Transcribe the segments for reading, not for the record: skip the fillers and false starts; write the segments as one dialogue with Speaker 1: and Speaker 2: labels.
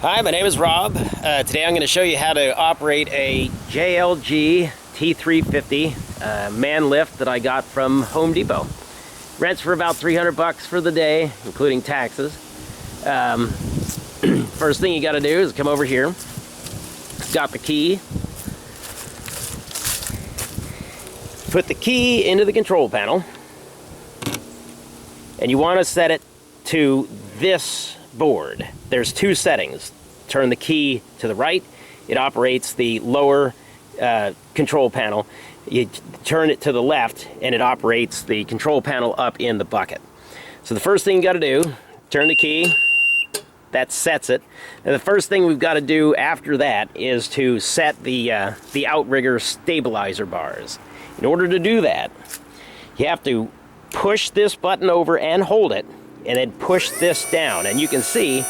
Speaker 1: Hi, my name is Rob. Today I'm going to show you how to operate a JLG T350 man lift that I got from Home Depot. Rents for about 300 bucks for the day, including taxes. First thing you got to do is come over here. Got the key. Put the key into the control panel. And you want to set it to this board. There's two settings. Turn the key to the right, it operates the lower control panel. You turn it to the left and it operates the control panel up in the bucket. So the first thing you got to do, turn the key, that sets it. And the first thing we've got to do after that is to set the outrigger stabilizer bars. In order to do that, you have to push this button over and hold it, and then push this down, and you can see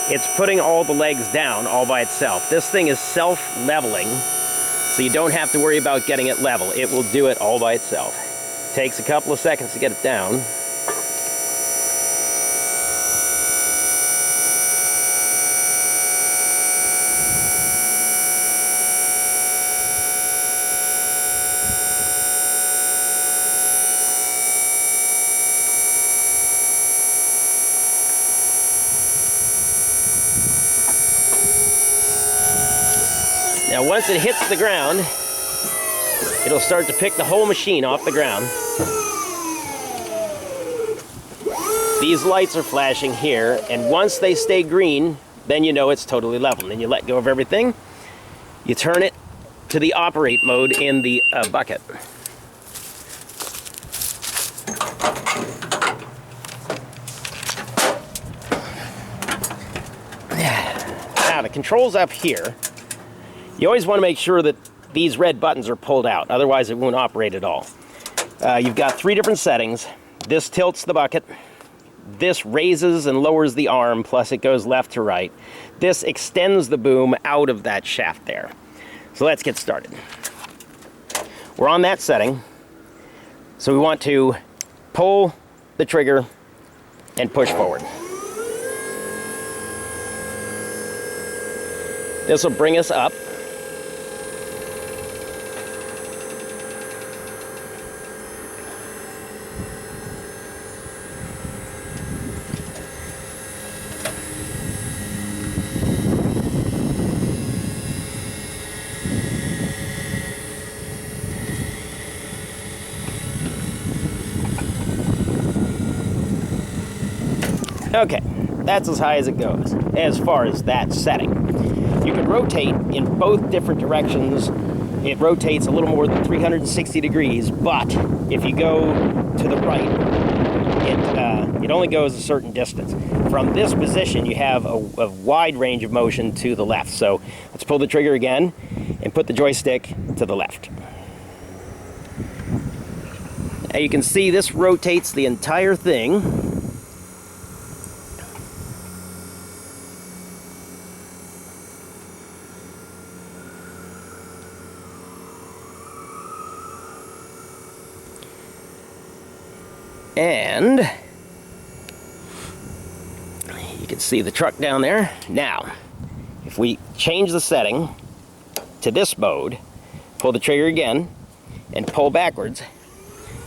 Speaker 1: it's putting all the legs down all by itself. This thing is self-leveling, so you don't have to worry about getting it level. It will do it all by itself. Takes a couple of seconds to get it down. Now once it hits the ground, it'll start to pick the whole machine off the ground. These lights are flashing here, and once they stay green, then you know it's totally level. Then you let go of everything, you turn it to the operate mode in the bucket. Now the controls up here. You always want to make sure that these red buttons are pulled out, otherwise it won't operate at all. You've got three different settings. This tilts the bucket. This raises and lowers the arm, plus it goes left to right. This extends the boom out of that shaft there. So let's get started. We're on that setting, so we want to pull the trigger and push forward. This will bring us up. Okay, that's as high as it goes, as far as that setting. You can rotate in both different directions. It rotates a little more than 360 degrees, but if you go to the right, it only goes a certain distance. From this position, you have a wide range of motion to the left. So let's pull the trigger again and put the joystick to the left. Now you can see this rotates the entire thing. And you can see the truck down there. Now, if we change the setting to this mode, pull the trigger again, and pull backwards,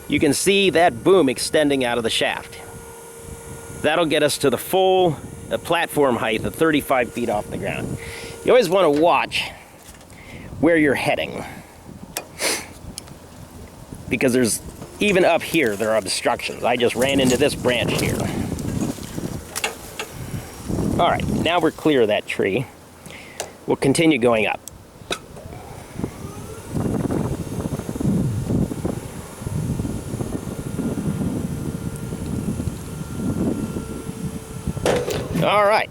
Speaker 1: you can see that boom extending out of the shaft. That'll get us to the full platform height of 35 feet off the ground. You always want to watch where you're heading, because there's even up here, there are obstructions. I just ran into this branch here. All right, now we're clear of that tree. We'll continue going up. All right.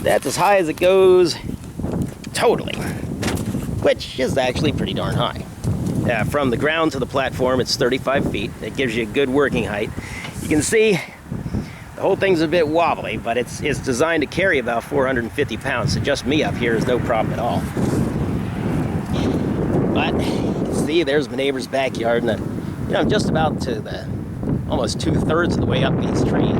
Speaker 1: That's as high as it goes, totally, which is actually pretty darn high. From the ground to the platform, it's 35 feet. It gives you a good working height. You can see the whole thing's a bit wobbly, but it's designed to carry about 450 pounds, so just me up here is no problem at all. But you can see there's my neighbor's backyard, and I'm just about to almost 2/3 of the way up these trees.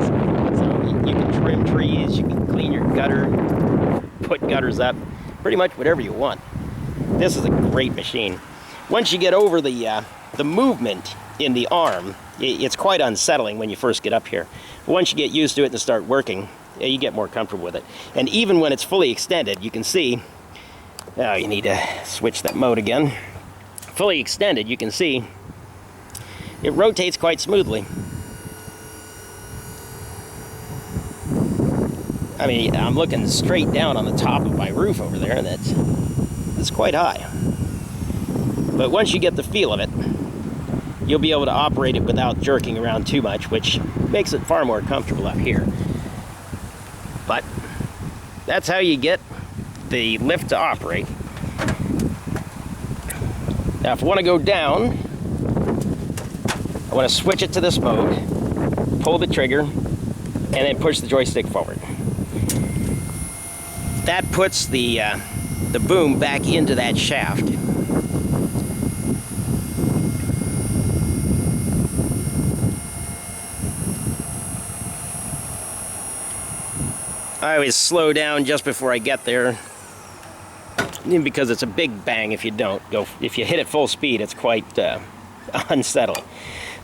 Speaker 1: So you can trim trees, you can clean your gutter, put gutters up, pretty much whatever you want. This is a great machine. Once you get over the movement in the arm, it's quite unsettling when you first get up here. But once you get used to it and start working, you get more comfortable with it. And even when it's fully extended, you can see, oh, you need to switch that mode again. Fully extended, you can see it rotates quite smoothly. I mean, I'm looking straight down on the top of my roof over there, and it's quite high. But once you get the feel of it, you'll be able to operate it without jerking around too much, which makes it far more comfortable up here. But that's how you get the lift to operate. Now, if I want to go down, I want to switch it to this mode, pull the trigger, and then push the joystick forward. That puts the boom back into that shaft. I always slow down just before I get there, because it's a big bang if you don't go. If you hit it full speed, it's quite unsettling.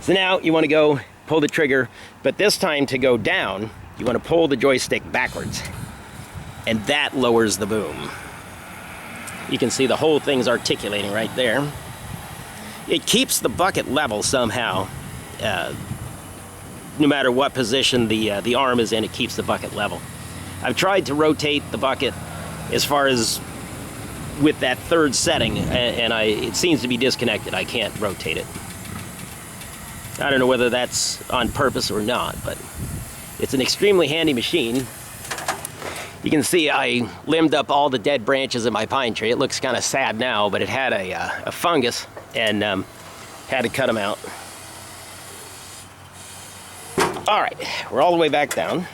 Speaker 1: So now you want to go pull the trigger, but this time to go down, you want to pull the joystick backwards, and that lowers the boom. You can see the whole thing's articulating right there. It keeps the bucket level somehow. No matter what position the arm is in, it keeps the bucket level. I've tried to rotate the bucket as far as with that third setting, and it seems to be disconnected. I can't rotate it. I don't know whether that's on purpose or not, but it's an extremely handy machine. You can see I limbed up all the dead branches of my pine tree. It looks kind of sad now, but it had a fungus, and had to cut them out. All right, we're all the way back down.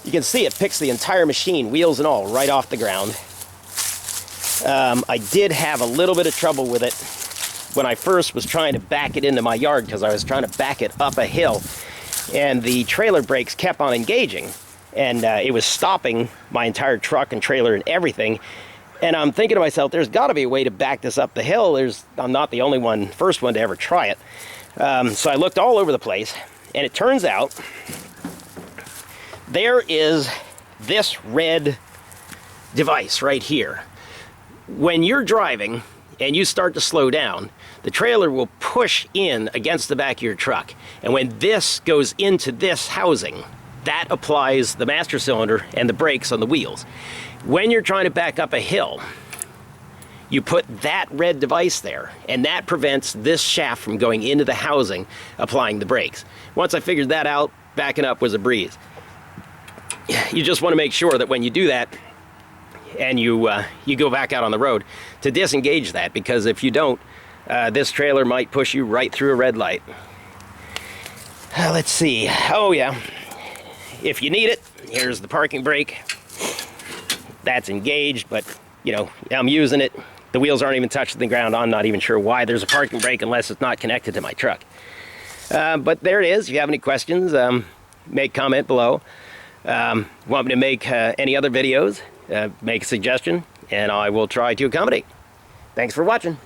Speaker 1: You can see it picks the entire machine, wheels and all, right off the ground. I did have a little bit of trouble with it when I first was trying to back it into my yard, because I was trying to back it up a hill, and the trailer brakes kept on engaging, and it was stopping my entire truck and trailer and everything. And I'm thinking to myself, there's got to be a way to back this up the hill. I'm not the only first one to ever try it. So I looked all over the place, and it turns out there is this red device right here. When you're driving and you start to slow down, the trailer will push in against the back of your truck. And when this goes into this housing, that applies the master cylinder and the brakes on the wheels. When you're trying to back up a hill, you put that red device there, and that prevents this shaft from going into the housing, applying the brakes. Once I figured that out, backing up was a breeze. You just want to make sure that when you do that, and you go back out on the road, to disengage that, because if you don't, this trailer might push you right through a red light. Let's see. Oh yeah, if you need it, here's the parking brake. That's engaged, but you know, I'm using it. The wheels aren't even touching the ground. I'm not even sure why there's a parking brake unless it's not connected to my truck. But there it is. If you have any questions, make comment below. Want me to make any other videos, make a suggestion, and I will try to accommodate. Thanks for watching.